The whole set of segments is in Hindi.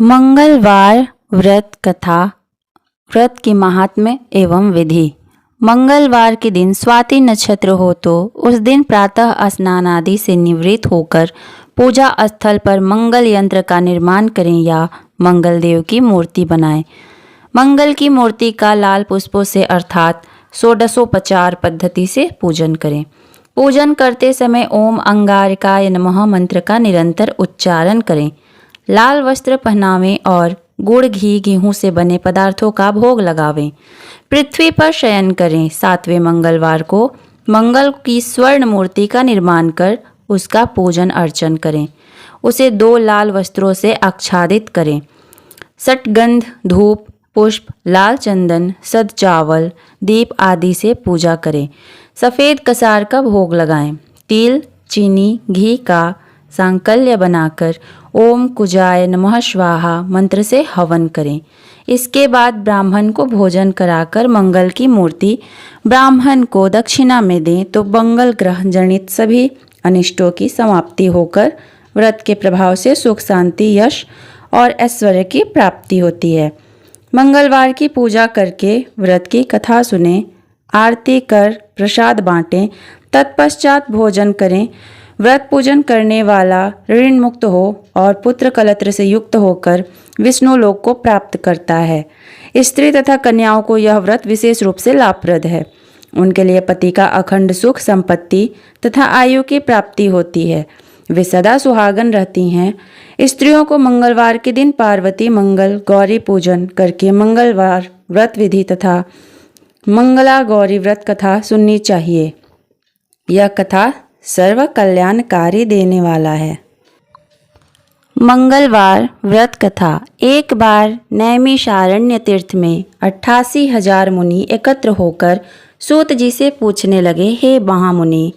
मंगलवार व्रत कथा। व्रत की महात्म्य एवं विधि। मंगलवार के दिन स्वाति नक्षत्र हो तो उस दिन प्रातः स्नान आदि से निवृत्त होकर पूजा स्थल पर मंगल यंत्र का निर्माण करें या मंगल देव की मूर्ति बनाएं। मंगल की मूर्ति का लाल पुष्पों से अर्थात षोडशोपचार पद्धति से पूजन करें। पूजन करते समय ओम अंगारिकाय नमः मंत्र का निरंतर उच्चारण करें। लाल वस्त्र पहनावें और गुड़ घी गेहूं से बने पदार्थों का भोग लगावें। पृथ्वी पर शयन करें। 7वें मंगलवार को मंगल की स्वर्ण मूर्ति का निर्माण कर उसका पूजन अर्चन करें। उसे 2 लाल वस्त्रों से आच्छादित करें। सटगंध, धूप, पुष्प, लाल चंदन, सद चावल, दीप आदि से पूजा करें। सफ़ेद कसार का भोग लगाएं। तिल, चीनी, घी का सांकल्य बनाकर ओम कुजाय नमः स्वाहा मंत्र से हवन करें। इसके बाद ब्राह्मण को भोजन कराकर मंगल की मूर्ति ब्राह्मण को दक्षिणा में दें तो मंगल ग्रह जनित सभी अनिष्टों की समाप्ति होकर व्रत के प्रभाव से सुख, शांति, यश और ऐश्वर्य की प्राप्ति होती है। मंगलवार की पूजा करके व्रत की कथा सुने, आरती कर प्रसाद बांटें, तत्पश्चात भोजन करें। व्रत पूजन करने वाला ऋण मुक्त हो और पुत्र कलत्र से युक्त होकर विष्णु लोक को प्राप्त करता है। स्त्री तथा कन्याओं को यह व्रत विशेष रूप से लाभप्रद है। उनके लिए पति का अखंड सुख, संपत्ति तथा आयु की प्राप्ति होती है। वे सदा सुहागन रहती हैं। स्त्रियों को मंगलवार के दिन पार्वती मंगल गौरी पूजन करके मंगलवार व्रत विधि तथा मंगला गौरी व्रत कथा सुननी चाहिए। यह कथा सर्व कल्याणकारी देने वाला है। मंगलवार व्रत कथा। एक बार नैमिषारण्य तीर्थ में 88,000 मुनि एकत्र होकर सूत जी से पूछने लगे, हे महामुनि,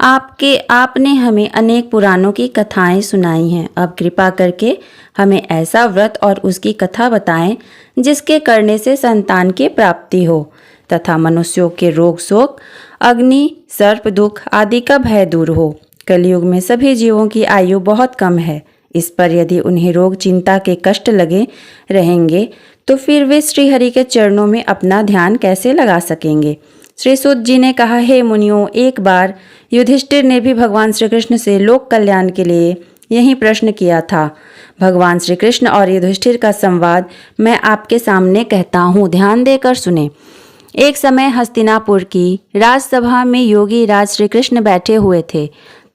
आपने हमें अनेक पुराणों की कथाएं सुनाई हैं। अब कृपा करके हमें ऐसा व्रत और उसकी कथा बताएं जिसके करने से संतान की प्राप्ति हो तथा मनुष्यों के रोग शोक, अग्नि, सर्प दुख आदि का भय दूर हो। कलयुग में सभी जीवों की आयु बहुत कम है। इस पर यदि उन्हें रोग चिंता के कष्ट लगे रहेंगे तो फिर वे श्रीहरि के चरणों में अपना ध्यान कैसे लगा सकेंगे। श्री सूत जी ने कहा, हे मुनियों, एक बार युधिष्ठिर ने भी भगवान श्री कृष्ण से लोक कल्याण के लिए यही प्रश्न किया था। भगवान श्री कृष्ण और युधिष्ठिर का संवाद मैं आपके सामने कहता हूँ, ध्यान देकर सुने। एक समय हस्तिनापुर की राजसभा में योगी राज श्री कृष्ण बैठे हुए थे।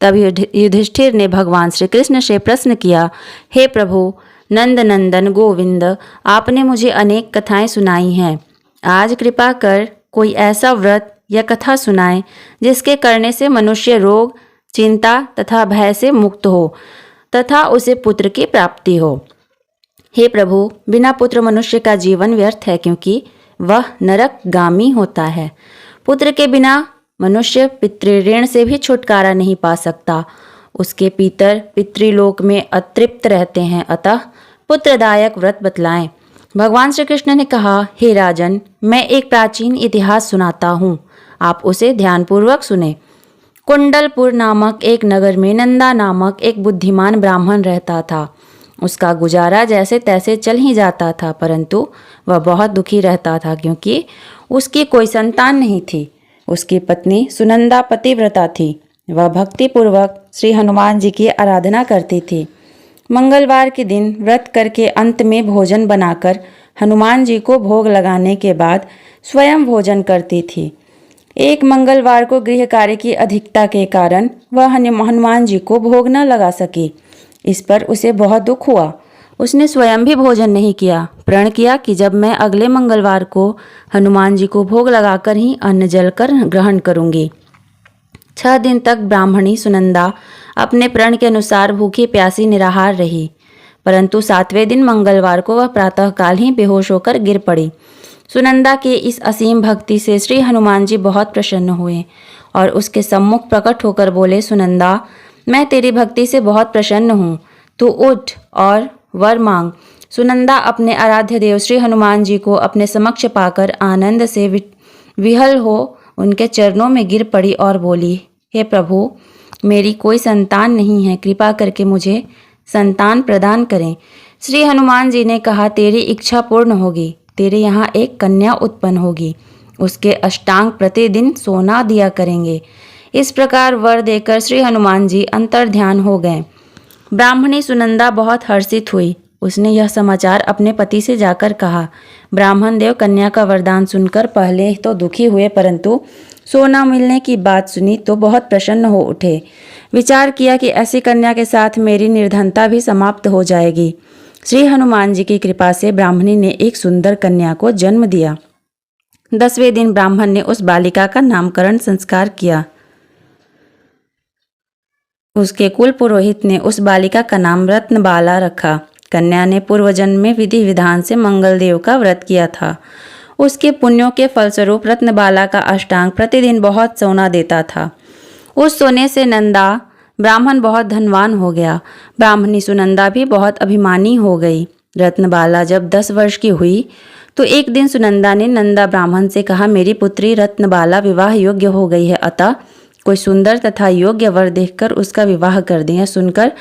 तब युधिष्ठिर ने भगवान श्री कृष्ण से प्रश्न किया, हे प्रभु नंद नंदन गोविंद, आपने मुझे अनेक कथाएं सुनाई हैं। आज कृपा कर कोई ऐसा व्रत या कथा सुनाएं जिसके करने से मनुष्य रोग, चिंता तथा भय से मुक्त हो तथा उसे पुत्र की प्राप्ति हो। हे प्रभु, बिना पुत्र मनुष्य का जीवन व्यर्थ है, क्योंकि वह नरकगामी होता है। पुत्र के बिना मनुष्य पितृऋण से भी छुटकारा नहीं पा सकता। उसके पितृलोक में अतृप्त रहते हैं। अतः पुत्रदायक व्रत बतलाएं। भगवान श्री कृष्ण ने कहा, हे राजन, मैं एक प्राचीन इतिहास सुनाता हूँ, आप उसे ध्यानपूर्वक सुने। कुंडलपुर नामक एक नगर में नंदा नामक एक बुद्धिमान ब्राह्मण रहता था। उसका गुजारा जैसे तैसे चल ही जाता था, परंतु वह बहुत दुखी रहता था क्योंकि उसकी कोई संतान नहीं थी। उसकी पत्नी सुनंदा पतिव्रता थी। वह भक्तिपूर्वक श्री हनुमान जी की आराधना करती थी। मंगलवार के दिन व्रत करके अंत में भोजन बनाकर हनुमान जी को भोग लगाने के बाद स्वयं भोजन करती थी। एक मंगलवार को गृह कार्य की अधिकता के कारण वह हनुमान जी को भोग न लगा सकी। इस पर उसे बहुत दुख हुआ। उसने स्वयं भी भोजन नहीं किया। प्रण किया कि जब मैं अगले मंगलवार को हनुमान जी को भोग लगाकर ही अन्न जल कर ग्रहण करूंगी। 6 दिन तक ब्राह्मणी सुनंदा अपने प्रण के अनुसार भूखी प्यासी निराहार रही, परंतु 7वें दिन मंगलवार को वह प्रातःकाल ही बेहोश होकर गिर पड़ी। सुनंदा के इस असीम भक्ति से श्री हनुमान जी बहुत प्रसन्न हुए और उसके सम्मुख प्रकट होकर बोले, सुनंदा, मैं तेरी भक्ति से बहुत प्रसन्न हूँ, तू उठ और वर मांग। सुनंदा अपने आराध्य देव श्री हनुमान जी को अपने समक्ष पाकर आनंद से विहल हो उनके चरणों में गिर पड़ी और बोली, हे प्रभु, मेरी कोई संतान नहीं है, कृपा करके मुझे संतान प्रदान करें। श्री हनुमान जी ने कहा, तेरी इच्छा पूर्ण होगी, तेरे यहाँ एक कन्या उत्पन्न होगी, उसके अष्टांग प्रतिदिन सोना दिया करेंगे। इस प्रकार वर देकर श्री हनुमान जी अंतर्ध्यान हो गए। ब्राह्मणी सुनंदा बहुत हर्षित हुई। उसने यह समाचार अपने पति से जाकर कहा। ब्राह्मण देव कन्या का वरदान सुनकर पहले तो दुखी हुए, परंतु सोना मिलने की बात सुनी तो बहुत प्रसन्न हो उठे। विचार किया कि ऐसी कन्या के साथ मेरी निर्धनता भी समाप्त हो जाएगी। श्री हनुमान जी की कृपा से ब्राह्मणी ने एक सुंदर कन्या को जन्म दिया। 10वें दिन ब्राह्मण ने उस बालिका का नामकरण संस्कार किया। उसके कुल पुरोहित ने उस बालिका का नाम रत्नबाला रखा। कन्या ने पूर्व जन्म में विधि विधान से मंगलदेव का व्रत किया था। उसके पुण्यों के फलस्वरूप रत्नबाला का अष्टांग प्रतिदिन बहुत सोना देता था। उस सोने से नंदा ब्राह्मण बहुत धनवान हो गया। ब्राह्मणी सुनंदा भी बहुत अभिमानी हो गई। रत्नबाला जब 10 वर्ष की हुई तो एक दिन सुनंदा ने नंदा ब्राह्मण से कहा, मेरी पुत्री रत्नबाला विवाह योग्य हो गई है, अतः कोई सुंदर तथा योग्य वर देखकर उसका विवाह कर दें। सुनकर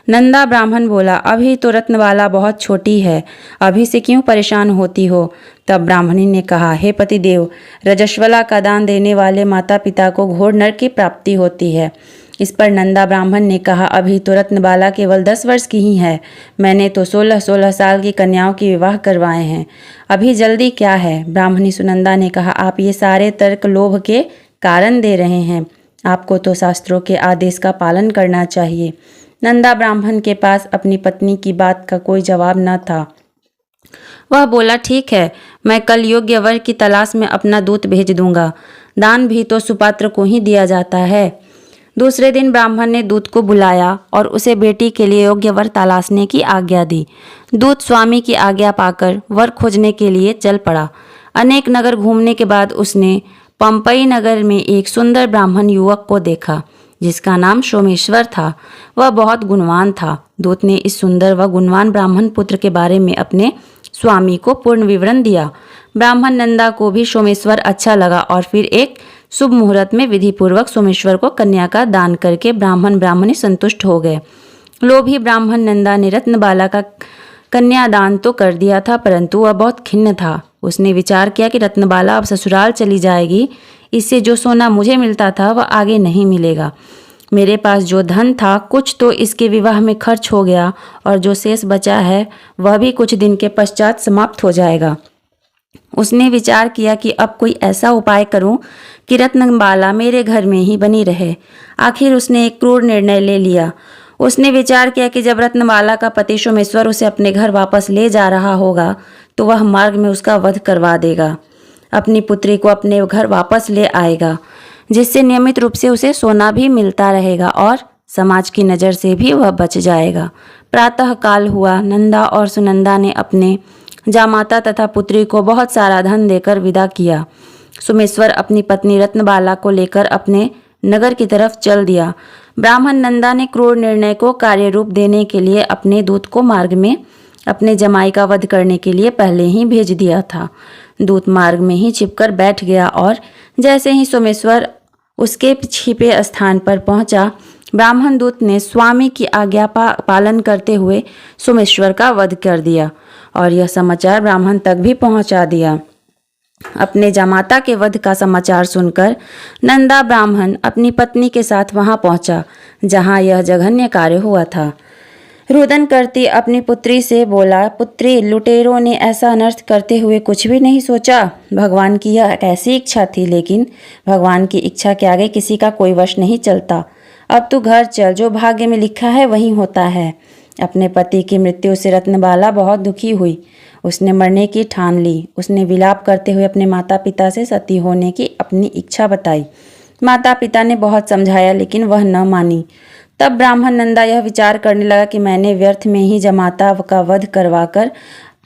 नंदा ब्राह्मण बोला, अभी तो रत्नबाला बहुत छोटी है, अभी से क्यों परेशान होती हो। तब ब्राह्मणी ने कहा, हे पतिदेव, रजस्वला का दान देने वाले माता पिता को घोर नरक की प्राप्ति होती है। इस पर नंदा ब्राह्मण ने कहा, अभी तो रत्नबाला केवल 10 वर्ष की ही है, मैंने तो 16-16 साल की कन्याओं की विवाह करवाए हैं, अभी जल्दी क्या है। ब्राह्मणी सुनंदा ने कहा, आप ये सारे तर्क लोभ के कारण दे रहे हैं, आपको तो शास्त्रों के आदेश का पालन करना चाहिए। नंदा ब्राह्मण के पास अपनी पत्नी की बात का कोई जवाब न था। वह बोला, ठीक है, मैं कल योग्य वर की तलाश में अपना दूत भेज दूंगा। दान भी तो सुपात्र को ही दिया जाता है। दूसरे दिन ब्राह्मण ने दूत को बुलाया और उसे बेटी के लिए योग्य वर तलाशने की आज्ञा दी। दूत स्वामी की आज्ञा पाकर वर खोजने के लिए चल पड़ा। अनेक नगर घूमने के बाद उसने पंपई नगर में एक सुंदर ब्राह्मण युवक को देखा, जिसका नाम सोमेश्वर था। वह बहुत गुणवान था। दूत ने इस सुंदर व गुणवान ब्राह्मण पुत्र के बारे में अपने स्वामी को पूर्ण विवरण दिया। ब्राह्मण नंदा को भी सोमेश्वर अच्छा लगा और फिर एक शुभ मुहूर्त में विधिपूर्वक सोमेश्वर को कन्या का दान करके ब्राह्मण ब्राह्मणी संतुष्ट हो गए। लोभी ब्राह्मण नंदा ने रत्नबाला का कन्यादान तो कर दिया था, परंतु वह बहुत खिन्न था। उसने विचार किया कि रत्नबाला अब ससुराल चली जाएगी, इससे जो सोना मुझे मिलता था वह आगे नहीं मिलेगा। मेरे पास जो धन था कुछ तो इसके विवाह में खर्च हो गया और जो शेष बचा है वह भी कुछ दिन के पश्चात समाप्त हो जाएगा। उसने विचार किया कि अब कोई ऐसा उपाय करूं कि रत्नबाला मेरे घर में ही बनी रहे। आखिर उसने एक क्रूर निर्णय ले लिया। उसने विचार किया कि जब रत्नबाला का पति सोमेश्वर उसे अपने घर वापस ले जा रहा होगा तो वह मार्ग में उसका वध करवा देगा, अपनी पुत्री को अपने घर वापस ले आएगा, जिससे नियमित रूप से उसे सोना भी मिलता रहेगा और समाज की नज़र से भी वह बच जाएगा। प्रातः काल हुआ। नंदा और सुनंदा ने अपने जामाता तथा पुत्री को बहुत सारा धन देकर विदा किया। सोमेश्वर अपनी पत्नी रत्नबाला को लेकर अपने नगर की तरफ चल दिया। ब्राह्मण नंदा ने क्रूर निर्णय को कार्य रूप देने के लिए अपने दूत को मार्ग में अपने जमाई का वध करने के लिए पहले ही भेज दिया था। दूत मार्ग में ही छिपकर बैठ गया और जैसे ही सोमेश्वर उसके छिपे स्थान पर पहुंचा, ब्राह्मण दूत ने स्वामी की आज्ञा पालन करते हुए सोमेश्वर का वध कर दिया और यह समाचार ब्राह्मण तक भी पहुंचा दिया। अपने जामाता के वध का समाचार सुनकर नंदा ब्राह्मण अपनी पत्नी के साथ वहां पहुंचा जहां यह जघन्य कार्य हुआ था। रुदन करती अपनी पुत्री से बोला, पुत्री, लुटेरों ने ऐसा अनर्थ करते हुए कुछ भी नहीं सोचा। भगवान की यह कैसी इच्छा थी, लेकिन भगवान की इच्छा के आगे किसी का कोई वश नहीं चलता। अब तू घर चल, जो भाग्य में लिखा है वही होता है। अपने पति की मृत्यु से रत्नबाला बहुत दुखी हुई। उसने मरने की ठान ली। उसने विलाप करते हुए अपने माता पिता से सती होने की अपनी इच्छा बताई। माता पिता ने बहुत समझाया, लेकिन वह न मानी। तब ब्राह्मण नंदा यह विचार करने लगा कि मैंने व्यर्थ में ही जामाता का वध करवाकर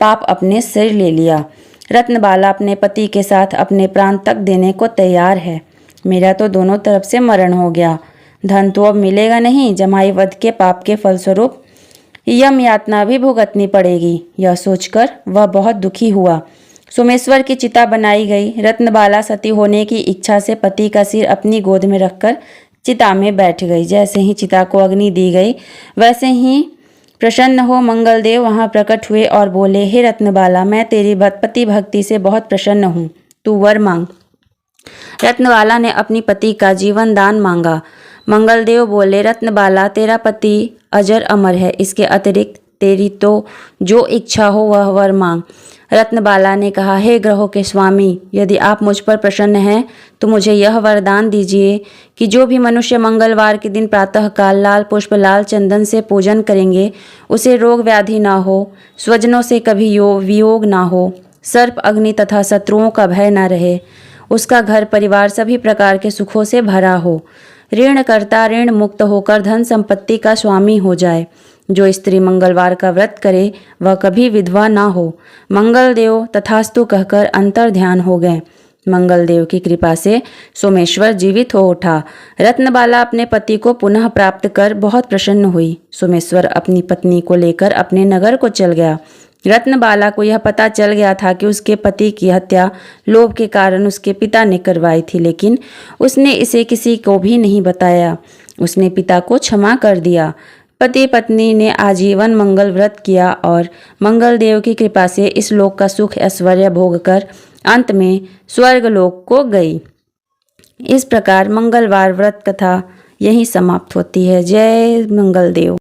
पाप अपने सिर ले लिया। रत्नबाला अपने पति के साथ अपने प्राण तक देने को तैयार है। मेरा तो दोनों तरफ से मरण हो गया। धन तो अब मिलेगा नहीं, जमाई वध के पाप के फलस्वरूप यम यातना भी भुगतनी पड़ेगी। यह सोचकर वह बहुत दुखी हुआ। सोमेश्वर की चिता बनाई गई। रत्नबाला सती होने की इच्छा से पति का सिर अपनी गोद में रखकर चिता में बैठ गई। जैसे ही चिता को अग्नि दी गई, वैसे ही प्रसन्न हो मंगलदेव वहाँ प्रकट हुए और बोले, हे रत्नबाला, मैं तेरी पति भक्ति से बहुत प्रसन्न हूँ, तू वर मांग। रत्नबाला ने अपनी पति का जीवन दान मांगा। मंगलदेव बोले, रत्नबाला, तेरा पति अजर अमर है, इसके अतिरिक्त तेरी तो जो इच्छा हो वह वर मांग। रत्नबाला ने कहा, हे ग्रहों के स्वामी, यदि आप मुझ पर प्रसन्न हैं तो मुझे यह वरदान दीजिए कि जो भी मनुष्य मंगलवार के दिन प्रातःकाल लाल पुष्प लाल चंदन से पूजन करेंगे, उसे रोग व्याधि ना हो, स्वजनों से कभी वियोग ना हो, सर्प अग्नि तथा शत्रुओं का भय ना रहे, उसका घर परिवार सभी प्रकार के सुखों से भरा हो, ऋणकर्ता ऋण मुक्त होकर धन संपत्ति का स्वामी हो जाए। जो स्त्री मंगलवार का व्रत करे वह कभी विधवा ना हो। मंगलदेव तथास्तु कहकर अंतर ध्यान हो गए। मंगलदेव की कृपा से सोमेश्वर जीवित हो उठा। रत्नबाला अपने पति को पुनः प्राप्त कर बहुत प्रसन्न हुई। सोमेश्वर अपनी पत्नी को लेकर अपने नगर को चल गया। रत्नबाला को यह पता चल गया था कि उसके पति की हत्या लोभ के कारण उसके पिता ने करवाई थी, लेकिन उसने इसे किसी को भी नहीं बताया। उसने पिता को क्षमा कर दिया। पति पत्नी ने आजीवन मंगल व्रत किया और मंगलदेव की कृपा से इस लोक का सुख ऐश्वर्य भोग कर अंत में स्वर्ग लोक को गई। इस प्रकार मंगलवार व्रत कथा यहीं समाप्त होती है। जय मंगलदेव।